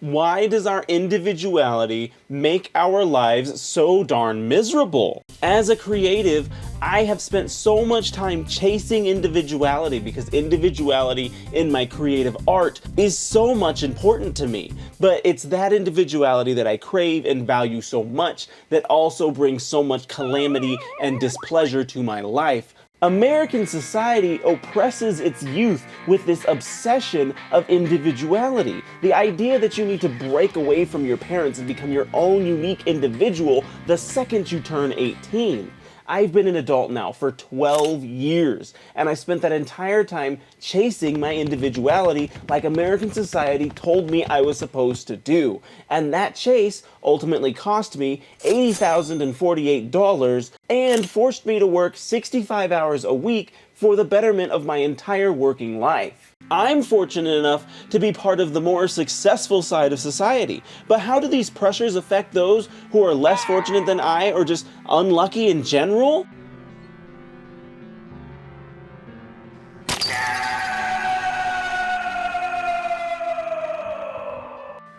Why does our individuality make our lives so darn miserable? As a creative, I have spent so much time chasing individuality because individuality in my creative art is so much important to me. But it's that individuality that I crave and value so much that also brings so much calamity and displeasure to my life. American society oppresses its youth with this obsession of individuality. The idea that you need to break away from your parents and become your own unique individual the second you turn 18. I've been an adult now for 12 years, and I spent that entire time chasing my individuality like American society told me I was supposed to do. And that chase ultimately cost me $80,048 and forced me to work 65 hours a week for the betterment of my entire working life. I'm fortunate enough to be part of the more successful side of society, but how do these pressures affect those who are less fortunate than I or just unlucky in general?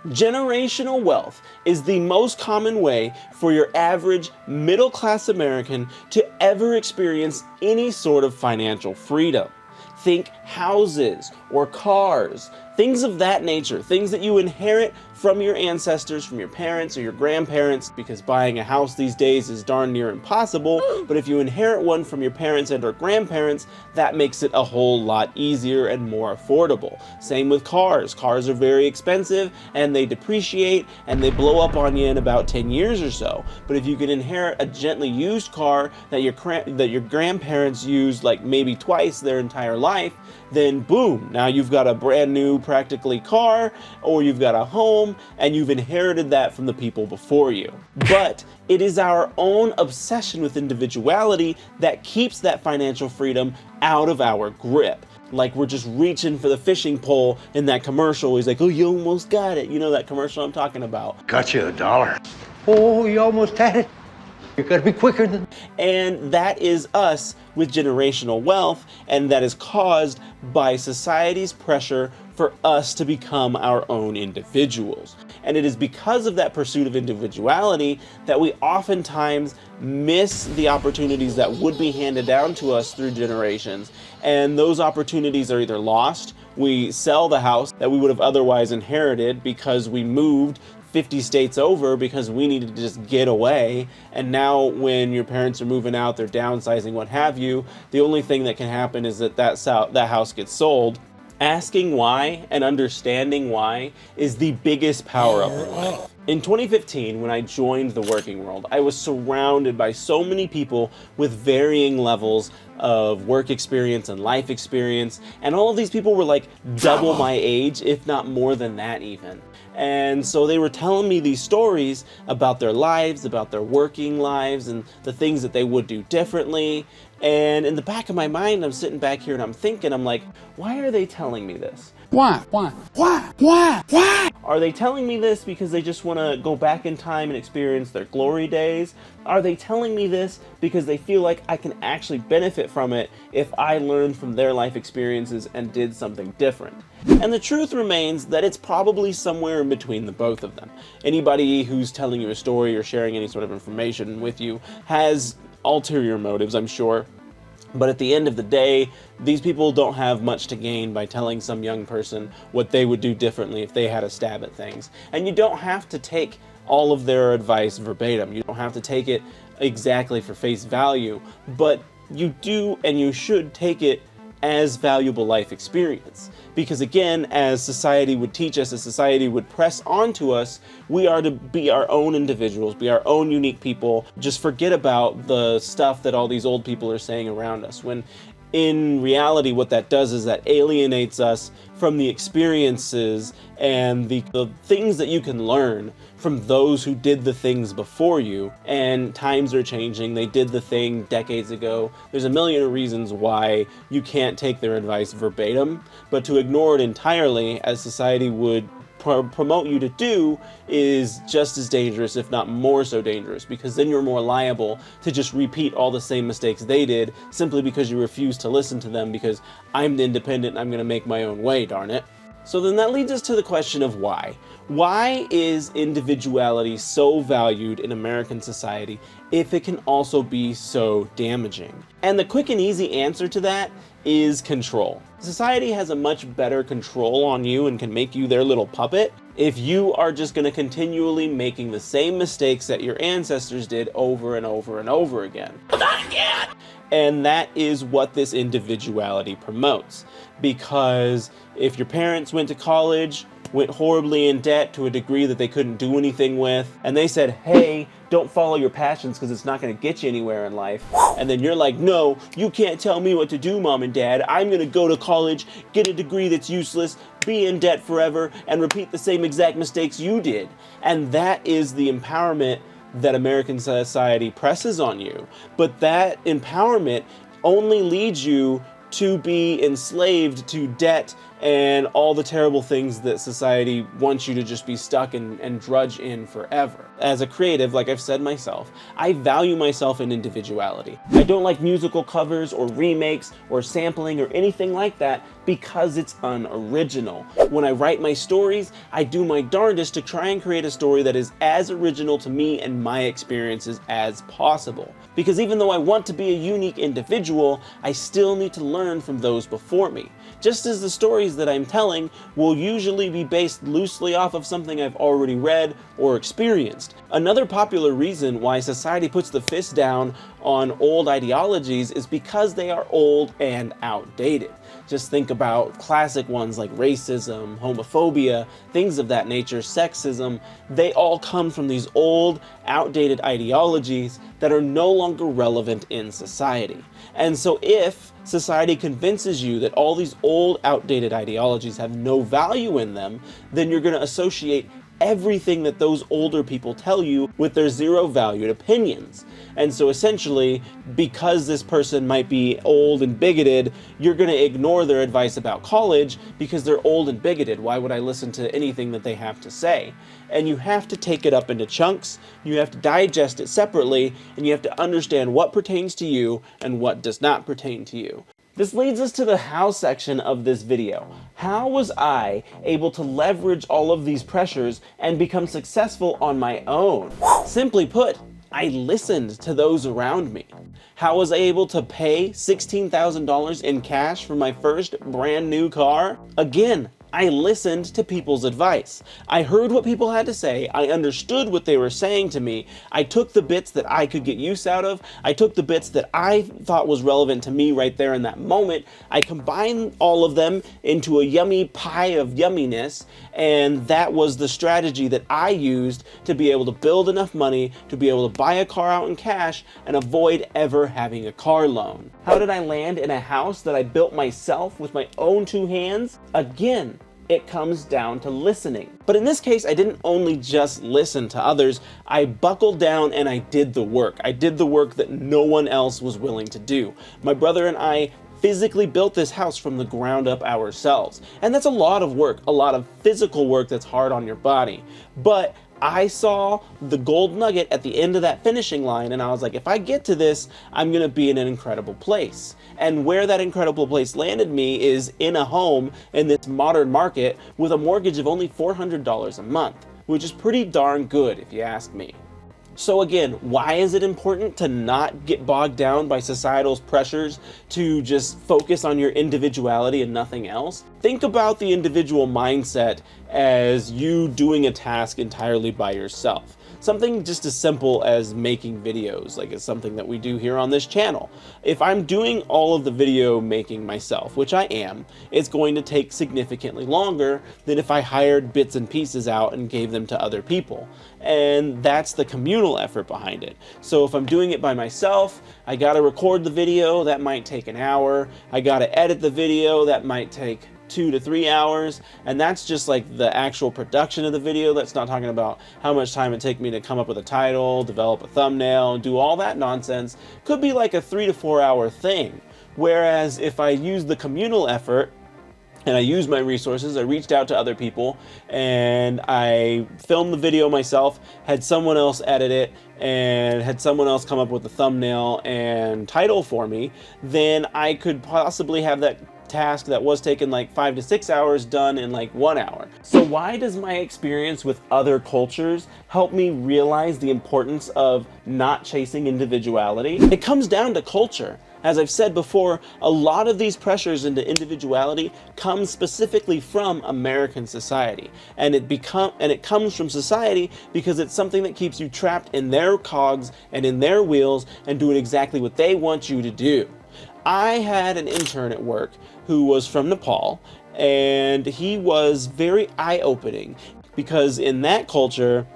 Generational wealth is the most common way for your average middle-class American to ever experience any sort of financial freedom. Think houses or cars, things of that nature, things that you inherit from your ancestors, from your parents or your grandparents, because buying a house these days is darn near impossible, but if you inherit one from your parents and or grandparents, that makes it a whole lot easier and more affordable. Same with cars. Cars are very expensive and they depreciate and they blow up on you in about 10 years or so. But if you can inherit a gently used car that your grandparents used like maybe twice their entire life, then boom, now you've got a brand new practically car, or you've got a home, and you've inherited that from the people before you. But it is our own obsession with individuality that keeps that financial freedom out of our grip. Like we're just reaching for the fishing pole in that commercial. He's like, oh, you almost got it. You know that commercial I'm talking about. Got you $1. Oh, you almost had it. You gotta be quicker than... And that is us with generational wealth, and that is caused by society's pressure for us to become our own individuals. And it is because of that pursuit of individuality that we oftentimes miss the opportunities that would be handed down to us through generations. And those opportunities are either lost, we sell the house that we would have otherwise inherited because we moved 50 states over because we needed to just get away, and now when your parents are moving out, they're downsizing, what have you, the only thing that can happen is that house gets sold. Asking why and understanding why is the biggest power-up in life. In 2015, when I joined the working world, I was surrounded by so many people with varying levels of work experience and life experience, and all of these people were like double my age, if not more than that even. And so they were telling me these stories about their lives, about their working lives, and the things that they would do differently. And in the back of my mind, I'm sitting back here and I'm thinking, I'm like, why are they telling me this? Why? Are they telling me this because they just want to go back in time and experience their glory days? Are they telling me this because they feel like I can actually benefit from it if I learned from their life experiences and did something different? And the truth remains that it's probably somewhere in between the both of them. Anybody who's telling you a story or sharing any sort of information with you has ulterior motives, I'm sure. But at the end of the day, these people don't have much to gain by telling some young person what they would do differently if they had a stab at things. And you don't have to take all of their advice verbatim. You don't have to take it exactly for face value, but you do and you should take it as valuable life experience. Because again, as society would teach us, as society would press onto us, we are to be our own individuals, be our own unique people. Just forget about the stuff that all these old people are saying around us, when in reality what that does is that alienates us from the experiences and the things that you can learn from those who did the things before you. And times are changing. They did the thing decades ago. There's a million reasons why you can't take their advice verbatim, but to ignore it entirely, as society would promote you to do, is just as dangerous, if not more so dangerous, because then you're more liable to just repeat all the same mistakes they did simply because you refuse to listen to them because I'm independent and I'm going to make my own way, darn it. So then that leads us to the question of why. Why is individuality so valued in American society if it can also be so damaging? And the quick and easy answer to that is control. Society has a much better control on you and can make you their little puppet if you are just going to continually making the same mistakes that your ancestors did over and over and over again. Not again! And that is what this individuality promotes. Because if your parents went to college, went horribly in debt to a degree that they couldn't do anything with, and they said, hey, don't follow your passions because it's not going to get you anywhere in life. And then you're like, no, you can't tell me what to do, mom and dad. I'm going to go to college, get a degree that's useless, be in debt forever, and repeat the same exact mistakes you did. And that is the empowerment that American society presses on you. But that empowerment only leads you to be enslaved to debt and all the terrible things that society wants you to just be stuck and drudge in forever. As a creative, like I've said myself, I value myself in individuality. I don't like musical covers or remakes or sampling or anything like that because it's unoriginal. When I write my stories, I do my darndest to try and create a story that is as original to me and my experiences as possible. Because even though I want to be a unique individual, I still need to learn from those before me. Just as the stories that I'm telling will usually be based loosely off of something I've already read or experienced. Another popular reason why society puts the fist down on old ideologies is because they are old and outdated. Just think about classic ones like racism, homophobia, things of that nature, sexism. They all come from these old, outdated ideologies that are no longer relevant in society. And so if society convinces you that all these old, outdated ideologies have no value in them, then you're going to associate everything that those older people tell you with their zero valued opinions. And so essentially, because this person might be old and bigoted, you're going to ignore their advice about college because they're old and bigoted. Why would I listen to anything that they have to say? And you have to take it up into chunks, you have to digest it separately, and you have to understand what pertains to you and what does not pertain to you. This leads us to the how section of this video. How was I able to leverage all of these pressures and become successful on my own? Simply put, I listened to those around me. How was I able to pay $16,000 in cash for my first brand new car? Again, I listened to people's advice. I heard what people had to say. I understood what they were saying to me. I took the bits that I could get use out of. I took the bits that I thought was relevant to me right there in that moment. I combined all of them into a yummy pie of yumminess, and that was the strategy that I used to be able to build enough money to be able to buy a car out in cash and avoid ever having a car loan. How did I land in a house that I built myself with my own two hands? Again, it comes down to listening. But in this case, I didn't only just listen to others, I buckled down and I did the work. I did the work that no one else was willing to do. My brother and I physically built this house from the ground up ourselves. And that's a lot of work, a lot of physical work that's hard on your body. But I saw the gold nugget at the end of that finishing line, and I was like, if I get to this, I'm gonna be in an incredible place. And where that incredible place landed me is in a home in this modern market with a mortgage of only $400 a month, which is pretty darn good if you ask me. So again, why is it important to not get bogged down by societal pressures to just focus on your individuality and nothing else? Think about the individual mindset as you doing a task entirely by yourself. Something just as simple as making videos, like it's something that we do here on this channel. If I'm doing all of the video making myself, which I am, it's going to take significantly longer than if I hired bits and pieces out and gave them to other people. And that's the communal effort behind it. So if I'm doing it by myself, I gotta record the video, that might take an hour. I gotta edit the video, that might take 2 to 3 hours, and that's just like the actual production of the video. That's not talking about how much time it take me to come up with a title, develop a thumbnail, do all that nonsense. Could be like a 3 to 4 hour thing. Whereas if I use the communal effort and I used my resources, I reached out to other people and I filmed the video myself, had someone else edit it, and had someone else come up with the thumbnail and title for me, then I could possibly have that task that was taking like 5 to 6 hours done in like 1 hour. So why does my experience with other cultures help me realize the importance of not chasing individuality? It comes down to culture. As I've said before, a lot of these pressures into individuality come specifically from American society. And it comes from society because it's something that keeps you trapped in their cogs and in their wheels and doing exactly what they want you to do. I had an intern at work who was from Nepal, and he was very eye-opening because in that culture,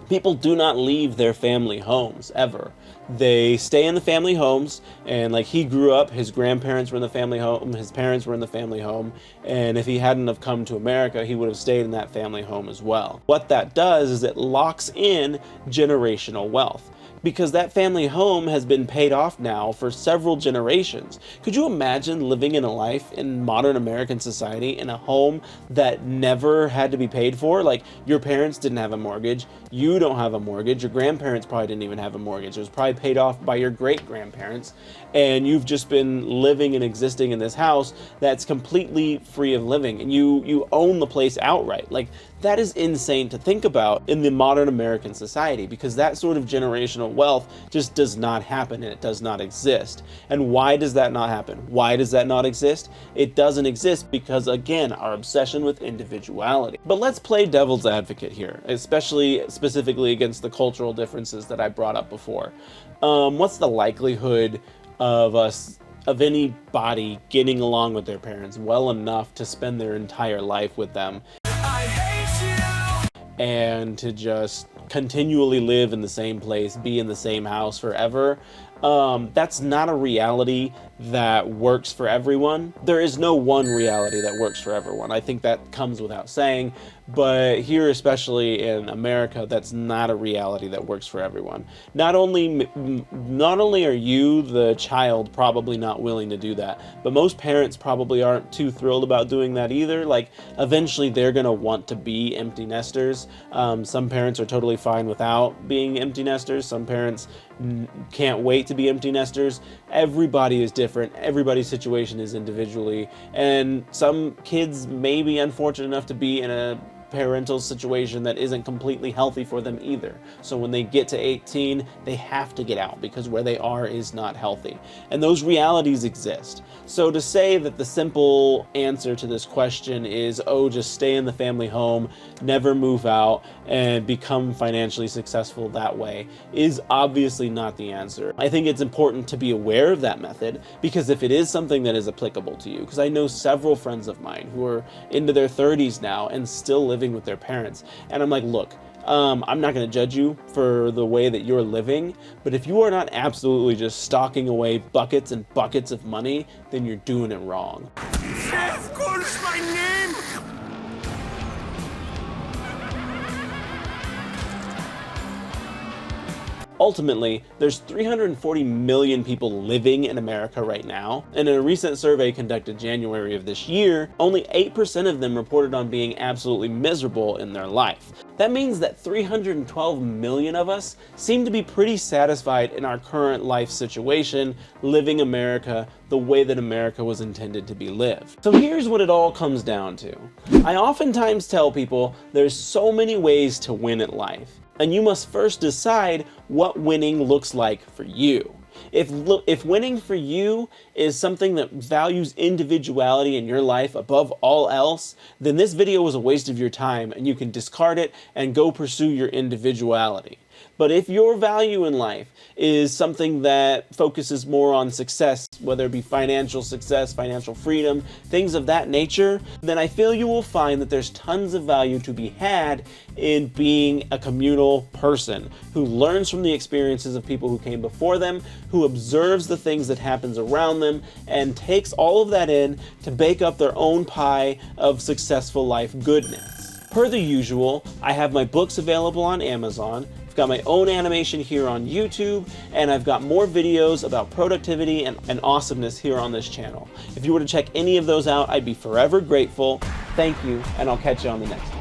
people do not leave their family homes ever. They stay in the family homes, and like he grew up, his grandparents were in the family home, his parents were in the family home, and if he hadn't have come to America, he would have stayed in that family home as well. What that does is it locks in generational wealth, because that family home has been paid off now for several generations. Could you imagine living in a life in modern American society in a home that never had to be paid for? Like, your parents didn't have a mortgage, you don't have a mortgage, your grandparents probably didn't even have a mortgage. It was probably paid off by your great-grandparents, and you've just been living and existing in this house that's completely free of living, and you own the place outright. Like, that is insane to think about in the modern American society, because that sort of generational wealth just does not happen, and it does not exist. And why does that not happen? Why does that not exist? It doesn't exist because, again, our obsession with individuality. But let's play devil's advocate here, specifically against the cultural differences that I brought up before. What's the likelihood of anybody getting along with their parents well enough to spend their entire life with them and to just continually live in the same place, be in the same house forever? That's not a reality that works for everyone. There is no one reality that works for everyone. I think that comes without saying, but here, especially in America, that's not a reality that works for everyone. Not only are you, the child, probably not willing to do that, but most parents probably aren't too thrilled about doing that either. Like, eventually they're gonna want to be empty nesters. Some parents are totally fine without being empty nesters. Some parents can't wait to be empty nesters. Everybody is different. Everybody's situation is individually, and some kids may be unfortunate enough to be in a parental situation that isn't completely healthy for them either. So when they get to 18, they have to get out because where they are is not healthy. And those realities exist. So to say that the simple answer to this question is, oh, just stay in the family home, never move out, and become financially successful that way, is obviously not the answer. I think it's important to be aware of that method, because if it is something that is applicable to you, because I know several friends of mine who are into their 30s now and still living with their parents, and I'm like, look, I'm not going to judge you for the way that you're living, but if you are not absolutely just stocking away buckets and buckets of money, then you're doing it wrong. Chef, call my name! Ultimately, there's 340 million people living in America right now, and in a recent survey conducted January of this year, only 8% of them reported on being absolutely miserable in their life. That means that 312 million of us seem to be pretty satisfied in our current life situation, living America the way that America was intended to be lived. So here's what it all comes down to. I oftentimes tell people there's so many ways to win at life, and you must first decide what winning looks like for you. If winning for you is something that values individuality in your life above all else, then this video was a waste of your time and you can discard it and go pursue your individuality. But if your value in life is something that focuses more on success, whether it be financial success, financial freedom, things of that nature, then I feel you will find that there's tons of value to be had in being a communal person who learns from the experiences of people who came before them, who observes the things that happens around them, and takes all of that in to bake up their own pie of successful life goodness. Per the usual, I have my books available on Amazon. I've got my own animation here on YouTube, and I've got more videos about productivity and awesomeness here on this channel. If you were to check any of those out, I'd be forever grateful. Thank you, and I'll catch you on the next one.